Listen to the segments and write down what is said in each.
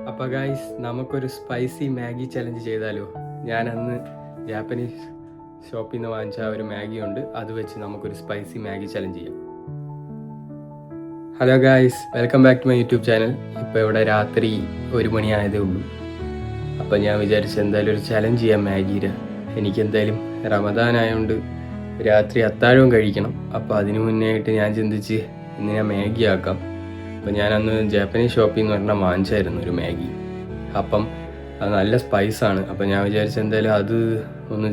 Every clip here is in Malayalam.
അപ്പോൾ ഗൈസ് നമുക്കൊരു സ്പൈസി മാഗി ചലഞ്ച് ചെയ്താലോ? ഞാൻ അന്ന് ജാപ്പനീസ് ഷോപ്പിൽ നിന്ന് വാങ്ങിച്ച ഒരു മാഗി ഉണ്ട്, അത് വെച്ച് നമുക്കൊരു സ്പൈസി മാഗി ചലഞ്ച് ചെയ്യാം. Hello guys, welcome back to my YouTube channel. ഇപ്പോൾ ഇവിടെ രാത്രി 1 മണിയായതേ ഉള്ളൂ. അപ്പോൾ ഞാൻ വിചാരിച്ചു എന്തായാലും ഒരു ചലഞ്ച് ചെയ്യാം മാഗിയുടെ. എനിക്കെന്തായാലും റമദാൻ ആയതുകൊണ്ട് രാത്രി അത്താഴവും കഴിക്കണം. അപ്പോൾ അതിനു മുന്നേ ആയിട്ട് ഞാൻ ചിന്തിച്ച് ഇന്ന് ഞാൻ മാഗി ആക്കാം. അപ്പോൾ ഞാൻ അന്ന് ജാപ്പനീസ് ഷോപ്പിൽ നിന്ന് പറഞ്ഞാൽ വാങ്ങിച്ചായിരുന്നു ഒരു മാഗി. അപ്പം അത് നല്ല സ്പൈസാണ്. അപ്പോൾ ഞാൻ വിചാരിച്ചു എന്തായാലും അത് ഒന്ന്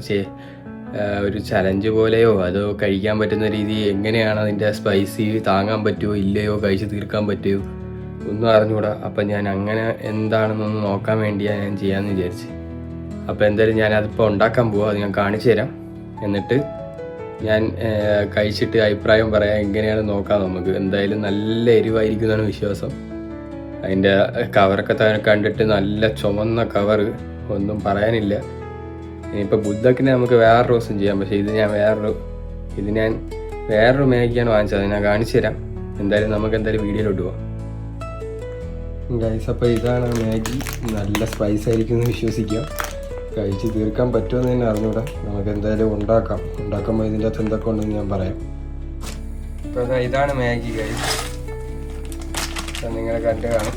ഒരു ചലഞ്ച് പോലെയോ അതോ കഴിക്കാൻ പറ്റുന്ന രീതി എങ്ങനെയാണ്, അതിൻ്റെ സ്പൈസി താങ്ങാൻ പറ്റുമോ ഇല്ലയോ, കഴിച്ച് തീർക്കാൻ പറ്റുമോ ഒന്നും അറിഞ്ഞുകൂടാ. അപ്പം ഞാൻ അങ്ങനെ എന്താണെന്നൊന്ന് നോക്കാൻ വേണ്ടിയാണ് ഞാൻ ചെയ്യാമെന്ന് വിചാരിച്ച്. അപ്പോൾ എന്തായാലും ഞാനതിപ്പോൾ ഉണ്ടാക്കാൻ പോവാം, അത് ഞാൻ കാണിച്ചു തരാം. എന്നിട്ട് ഞാൻ കഴിച്ചിട്ട് അഭിപ്രായം പറയാം, എങ്ങനെയാണ് നോക്കാം നമുക്ക്. എന്തായാലും നല്ല എരിവായിരിക്കും എന്നാണ് വിശ്വാസം. അതിൻ്റെ കവറൊക്കെ കണ്ടിട്ട് നല്ല ചുമന്ന കവറ്, ഒന്നും പറയാനില്ല. ഇനിയിപ്പോൾ ബുദ്ധക്കിനെ നമുക്ക് വേറൊരു ദിവസം ചെയ്യാം. പക്ഷേ ഇത് ഞാൻ വേറൊരു മാഗിയാണ് വാങ്ങിച്ചത്, ഞാൻ കാണിച്ചു തരാം. എന്തായാലും നമുക്ക് എന്തായാലും വീഡിയോയിലോട്ട് പോവാം ഗൈസ്. അപ്പോൾ ഇതാണ് മാഗി, നല്ല സ്പൈസ് ആയിരിക്കും എന്ന് വിശ്വസിക്കാം. കഴിച്ച് തീർക്കാൻ പറ്റുമെന്ന് തന്നെ അറിഞ്ഞൂടെ. നമുക്ക് എന്തായാലും ഉണ്ടാക്കുമ്പോൾ ഇതിൻ്റെ അകത്ത് എന്തൊക്കെ ഉണ്ടെന്ന് ഞാൻ പറയാം. ഇപ്പോൾ ഇതാണ് മാഗി ഗൈസ്, നിങ്ങൾ കണ്ടു കാണും.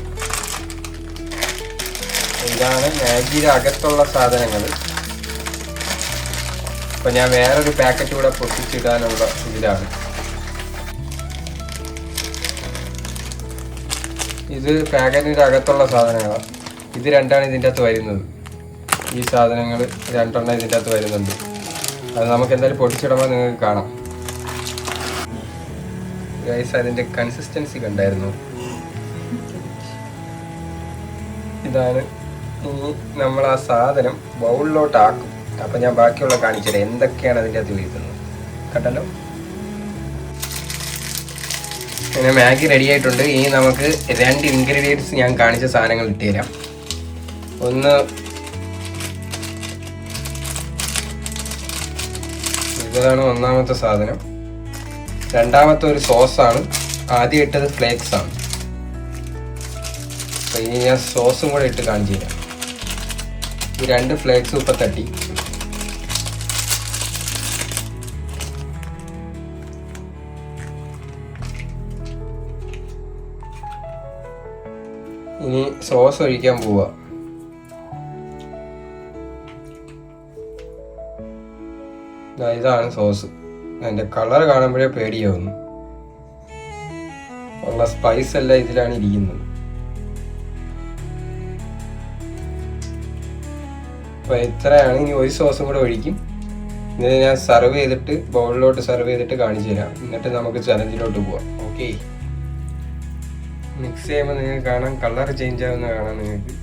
ഇതാണ് മാഗിയുടെ അകത്തുള്ള സാധനങ്ങൾ. അപ്പം ഞാൻ വേറൊരു പാക്കറ്റ് കൂടെ പൊട്ടിച്ചിടാനുള്ള ഇതിലാണ്. ഇത് പാക്കറ്റിൻ്റെ അകത്തുള്ള സാധനങ്ങളാണ്. ഇത് രണ്ടാണ് ഇതിൻ്റെ അകത്ത് വരുന്നത്. ഈ സാധനങ്ങൾ 2 ഇതിൻ്റെ അകത്ത് വരുന്നുണ്ട്. അത് നമുക്ക് എന്തായാലും പൊടിച്ചിടുമ്പോൾ നിങ്ങൾക്ക് കാണാം ഗൈസ്. അതിൻ്റെ കൺസിസ്റ്റൻസി കണ്ടായിരുന്നു. ഇതാണ്. ഇനി നമ്മൾ ആ സാധനം ബൗളിലോട്ടാക്കും. അപ്പം ഞാൻ ബാക്കിയുള്ള കാണിച്ചത് എന്തൊക്കെയാണ് അതിൻ്റെ അകത്ത് വീഴുന്നത് കണ്ടല്ലോ. പിന്നെ മാഗി റെഡി ആയിട്ടുണ്ട്. ഇനി നമുക്ക് 2 ഇൻഗ്രീഡിയൻസ് ഞാൻ കാണിച്ച സാധനങ്ങൾ ഇട്ടുതരാം. ഒന്ന് ഇതാണ് ഒന്നാമത്തെ സാധനം. രണ്ടാമത്തെ ഒരു സോസാണ്. ആദ്യം ഇട്ടത് ഫ്ലേക്സ് ആണ്. അപ്പോൾ ഇനി ഞാൻ സോസും കൂടെ ഇട്ട് കാണിച്ചു തരാം. ഈ 2 ഫ്ലേക്സും ഇപ്പം തട്ടി. ഇനി സോസ് ഒഴിക്കാൻ പോവാ. ഇതാണ് സോസ്. അതിൻ്റെ കളർ കാണുമ്പോഴേ പേടിയാവുന്നു. ഉള്ള സ്പൈസ് എല്ലാം ഇതിലാണ് ഇരിക്കുന്നത്. അപ്പോൾ ഇത്രയാണ്. ഇനി ഒരു സോസും കൂടെ ഒഴിക്കും. ഇത് ഞാൻ സർവ് ചെയ്തിട്ട് ബൗളിലോട്ട് സർവ് ചെയ്തിട്ട് കാണിച്ചു തരാം. എന്നിട്ട് നമുക്ക് ചലഞ്ചിലോട്ട് പോവാം. ഓക്കെ, മിക്സ് ചെയ്യുമ്പോൾ നിങ്ങൾക്ക് കാണാം, കളർ ചേഞ്ച് ആവുന്ന കാണാം നിങ്ങൾക്ക്.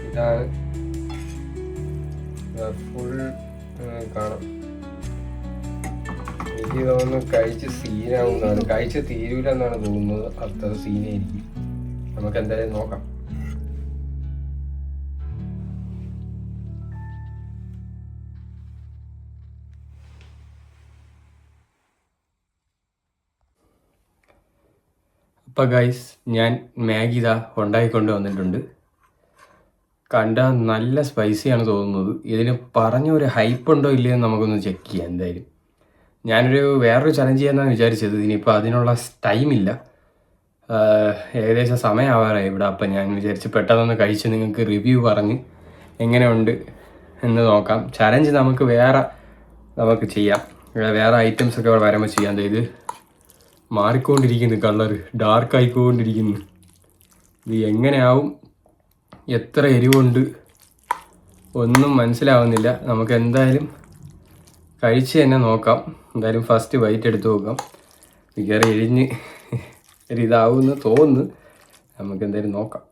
ഇതാണ് ഫുൾ കാണാം. എനിക്ക് തോന്നുന്നു കഴിച്ച് സീനാവുന്നതാണ്. കഴിച്ച് തീരൂല എന്നാണ് തോന്നുന്നത്. അത്ര സീനായിരിക്കും. നമുക്ക് എന്തായാലും നോക്കാം. അപ്പം ഗൈസ്, ഞാൻ മാഗി ഉണ്ടാക്കിക്കൊണ്ട് വന്നിട്ടുണ്ട്. കണ്ടാൽ നല്ല സ്പൈസിയാണ് തോന്നുന്നത്. ഇതിന് പറഞ്ഞൊരു ഹൈപ്പ് ഉണ്ടോ ഇല്ലയെന്ന് നമുക്കൊന്ന് ചെക്ക് ചെയ്യാം. എന്തായാലും വേറൊരു ചലഞ്ച് ചെയ്യാമെന്നാണ് വിചാരിച്ചത്. ഇനിയിപ്പോൾ അതിനുള്ള ടൈമില്ല, ഏകദേശം സമയമാവാറായി ഇവിടെ. അപ്പം ഞാൻ വിചാരിച്ച് പെട്ടെന്നൊന്ന് കഴിച്ച് നിങ്ങൾക്ക് റിവ്യൂ പറഞ്ഞ് എങ്ങനെയുണ്ട് എന്ന് നോക്കാം. ചലഞ്ച് നമുക്ക് ചെയ്യാം. വേറെ ഐറ്റംസൊക്കെ ഇവിടെ വരുമ്പോൾ ചെയ്യാം. ഇത് മാറിക്കൊണ്ടിരിക്കുന്നു, കളർ ഡാർക്കായിക്കൊണ്ടിരിക്കുന്നു. ഇത് എങ്ങനെയാവും, എത്ര എരിവുണ്ട് ഒന്നും മനസ്സിലാവുന്നില്ല. നമുക്ക് എന്തായാലും കഴിച്ച് തന്നെ നോക്കാം. എന്തായാലും ഫസ്റ്റ് ബൈറ്റ് എടുത്ത് നോക്കാം. കയറി എഴിഞ്ഞ് ഇതാവുമെന്ന് തോന്നുന്നു. നമുക്ക് എന്തായാലും നോക്കാം.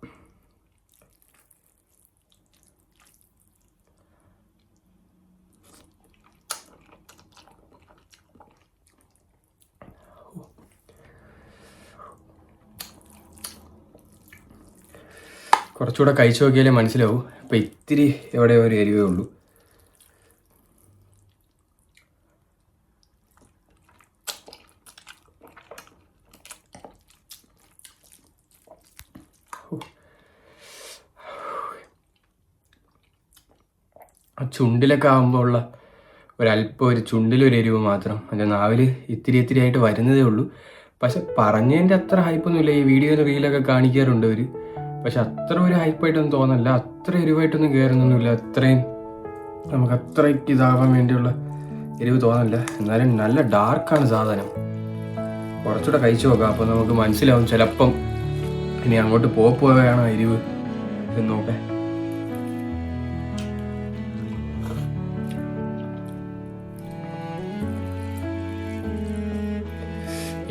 കുറച്ചുകൂടെ കഴിച്ചു നോക്കിയാലേ മനസ്സിലാവും. അപ്പോൾ ഇത്തിരി എവിടെ ഒരു എരിവേ ഉള്ളൂ. ആ ചുണ്ടിലൊക്കെ ആകുമ്പോൾ ഉള്ള ഒരല്പം ഒരു ചുണ്ടിലൊരു എരിവ് മാത്രം, എൻ്റെ നാവിൽ ഇത്തിരി ഇത്തിരി ആയിട്ട് വരുന്നതേ ഉള്ളൂ. പക്ഷെ പറഞ്ഞതിൻ്റെ അത്ര ഹൈപ്പൊന്നുമില്ല. ഈ വീഡിയോയിൽ റീലൊക്കെ കാണിക്കാറുണ്ട് അവർ, പക്ഷെ അത്ര ഒരു ഹൈപ്പായിട്ടൊന്നും തോന്നല്ല, അത്ര എരിവായിട്ടൊന്നും കയറുന്നൊന്നുമില്ല, അത്രയും നമുക്ക് അത്രയ്ക്ക് ഇതാവാൻ വേണ്ടിയുള്ള എരിവ് തോന്നല്ല. എന്നാലും നല്ല ഡാർക്കാണ് സാധനം. കുറച്ചുകൂടെ കഴിച്ചു നോക്കാം, അപ്പോൾ നമുക്ക് മനസ്സിലാവും ചിലപ്പം ഇനി അങ്ങോട്ട് പോവുകയാണോ എരിവ് എന്ന് നോക്കാം.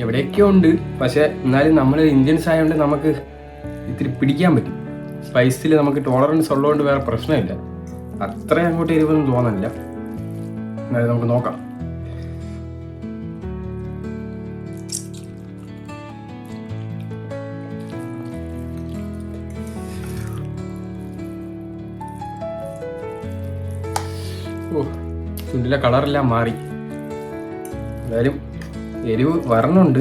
എവിടെയൊക്കെയോ ഉണ്ട്, പക്ഷെ എന്നാലും നമ്മൾ ഇന്ത്യൻസ് ആയതുകൊണ്ട് നമുക്ക് ഇത്തിരി പിടിക്കാൻ പറ്റും. സ്പൈസിൽ നമുക്ക് ടോളറൻസ് ഉള്ളതുകൊണ്ട് വേറെ പ്രശ്നമില്ല. അത്ര അങ്ങോട്ട് എരിവൊന്നും തോന്നില്ല. എന്നാലും നമുക്ക് നോക്കാം. ഓ, ചുണ്ടിലെ കളറെല്ലാം മാറി. എന്തായാലും എരിവ് വരണുണ്ട്.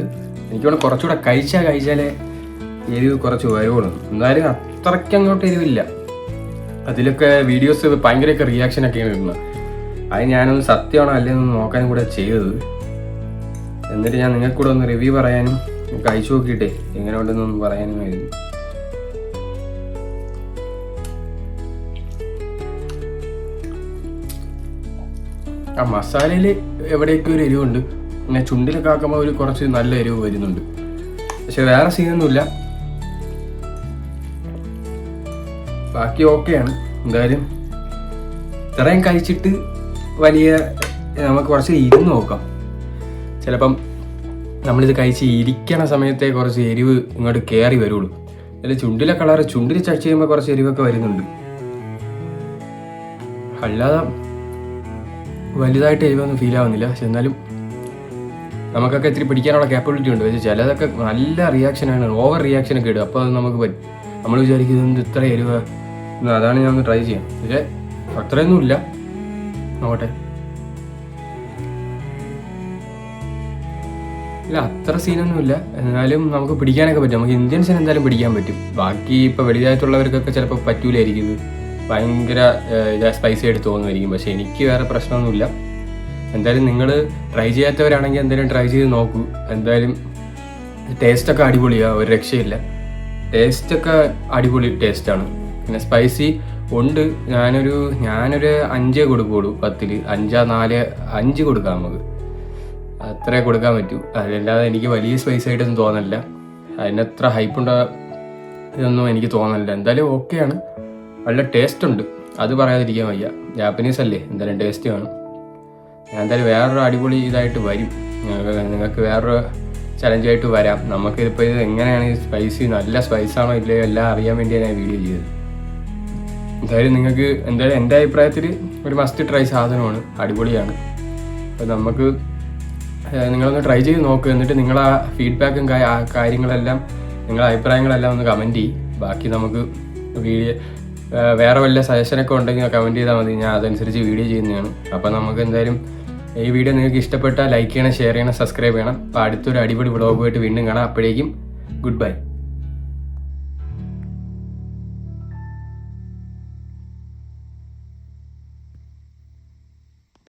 എനിക്കവിടെ കുറച്ചുകൂടെ കഴിച്ചാലേ എരിവ് കുറച്ച് വരുവുള്ളൂ. എന്നാലും അത്രയ്ക്ക് അങ്ങോട്ട് എരിവില്ല. അതിലൊക്കെ വീഡിയോസ് ഭയങ്കരമൊക്കെ റിയാക്ഷനൊക്കെയാണ് ഇടുന്നത്. അത് ഞാനൊന്ന് സത്യമാണോ അല്ലെന്ന് നോക്കാനും കൂടെ ചെയ്തത്. എന്നിട്ട് ഞാൻ നിങ്ങൾക്ക് കൂടെ ഒന്ന് റിവ്യൂ പറയാനും കഴിച്ചു നോക്കിയിട്ടേ എങ്ങനെ ഉണ്ടെന്നൊന്ന് പറയാനുമായിരുന്നു. ആ മസാലയിൽ എവിടെയൊക്കെ ഒരു എരിവുണ്ട്, പിന്നെ ചുണ്ടിലൊക്കെ ആക്കുമ്പോൾ ഒരു കുറച്ച് നല്ല എരിവ് വരുന്നുണ്ട്. പക്ഷെ വേറെ സീനൊന്നുമില്ല, ബാക്കി ഓക്കെയാണ്. എന്തായാലും ഇത്രയും കഴിച്ചിട്ട് നമുക്ക് കുറച്ച് ഇരുന്ന് നോക്കാം. ചിലപ്പം നമ്മളിത് കഴിച്ച് ഇരിക്കണ സമയത്തെ കുറച്ച് എരിവ് ഇങ്ങോട്ട് കയറി വരുള്ളൂ. അതിൽ ചുണ്ടിലെ കളറ് ചുണ്ടിൽ ചച്ച് ചെയ്യുമ്പോൾ കുറച്ച് എരിവൊക്കെ വരുന്നുണ്ട്. അല്ലാതെ വലുതായിട്ട് എരിവൊന്നും ഫീൽ ആവുന്നില്ല. പക്ഷെ എന്നാലും നമുക്കൊക്കെ ഇത്തിരി പിടിക്കാനുള്ള കാപ്പബിലിറ്റി ഉണ്ട്. പക്ഷേ ചിലതൊക്കെ നല്ല റിയാക്ഷനാണ്, ഓവർ റിയാക്ഷനൊക്കെ ഇടും. അപ്പോൾ അത് നമുക്ക് പറ്റും. നമ്മൾ വിചാരിക്കുന്നത് ഇത്ര എരിവ്, അതാണ് ഞാൻ ഒന്ന് ട്രൈ ചെയ്യാം. പക്ഷേ അത്രയൊന്നും ഇല്ല. നോക്കട്ടെ. ഇല്ല, അത്ര സീനൊന്നുമില്ല. എന്നാലും നമുക്ക് പിടിക്കാനൊക്കെ പറ്റും. നമുക്ക് ഇന്ത്യൻസിന് എന്തായാലും പിടിക്കാൻ പറ്റും. ബാക്കി ഇപ്പോൾ വെളിയായിട്ടുള്ളവർക്കൊക്കെ ചിലപ്പോൾ പറ്റൂലായിരിക്കും. ഇത് ഭയങ്കര സ്പൈസി ആയിട്ട് തോന്നുമായിരിക്കും. പക്ഷേ എനിക്ക് വേറെ പ്രശ്നമൊന്നുമില്ല. എന്തായാലും നിങ്ങൾ ട്രൈ ചെയ്യാത്തവരാണെങ്കിൽ എന്തായാലും ട്രൈ ചെയ്ത് നോക്കൂ. എന്തായാലും ടേസ്റ്റൊക്കെ അടിപൊളിയാണ്, ഒരു രക്ഷയില്ല. ടേസ്റ്റൊക്കെ അടിപൊളി ടേസ്റ്റാണ്. പിന്നെ സ്പൈസി ഉണ്ട്. ഞാനൊരു 5 കൊടുക്കുകയുള്ളൂ 10-ൽ. 5 കൊടുക്കാം നമുക്ക്, അത്രേ കൊടുക്കാൻ പറ്റൂ. അതല്ലാതെ എനിക്ക് വലിയ സ്പൈസി ആയിട്ടൊന്നും തോന്നില്ല. അതിനത്ര ഇതൊന്നും എനിക്ക് തോന്നില്ല. എന്തായാലും ഓക്കെയാണ്, നല്ല ടേസ്റ്റ് ഉണ്ട്, അത് പറയാതിരിക്കാൻ വയ്യ. ജാപ്പനീസ് അല്ലേ, എന്തായാലും ടേസ്റ്റ് കാണും. ഞാൻ എന്തായാലും വേറൊരു അടിപൊളി ഇതായിട്ട് വരും. നിങ്ങൾക്ക് വേറൊരു ചലഞ്ചായിട്ട് വരാം. നമുക്കിപ്പോൾ ഇത് എങ്ങനെയാണ് ഈ സ്പൈസി, നല്ല സ്പൈസാണോ ഇല്ലയോ എല്ലാം അറിയാൻ വേണ്ടിയാണ് ഞാൻ വീഡിയോ ചെയ്തത്. എന്തായാലും നിങ്ങൾക്ക് എന്തായാലും എൻ്റെ അഭിപ്രായത്തിൽ ഒരു മസ്റ്റ് ട്രൈ സാധനമാണ്, അടിപൊളിയാണ്. അപ്പോൾ നമുക്ക് നിങ്ങളൊന്ന് ട്രൈ ചെയ്ത് നോക്കുക. എന്നിട്ട് നിങ്ങളെ ഫീഡ്ബാക്കും കാര്യങ്ങളെല്ലാം, നിങ്ങളുടെ അഭിപ്രായങ്ങളെല്ലാം ഒന്ന് കമൻറ്റ് ചെയ്യും. ബാക്കി നമുക്ക് വീഡിയോ വേറെ വല്ല സജഷനൊക്കെ ഉണ്ടെങ്കിൽ കമൻറ്റ് ചെയ്താൽ മതി, ഞാൻ അതനുസരിച്ച് വീഡിയോ ചെയ്യുന്നതാണ്. അപ്പോൾ നമുക്ക് എന്തായാലും ഈ വീഡിയോ നിങ്ങൾക്ക് ഇഷ്ടപ്പെട്ടാൽ ലൈക്ക് ചെയ്യണം, ഷെയർ ചെയ്യണം, സബ്സ്ക്രൈബ് ചെയ്യണം. അപ്പോൾ അടുത്തൊരു അടിപൊളി വ്ളോഗുമായിട്ട് വീണ്ടും കാണാം. അപ്പോഴേക്കും ഗുഡ് ബൈ.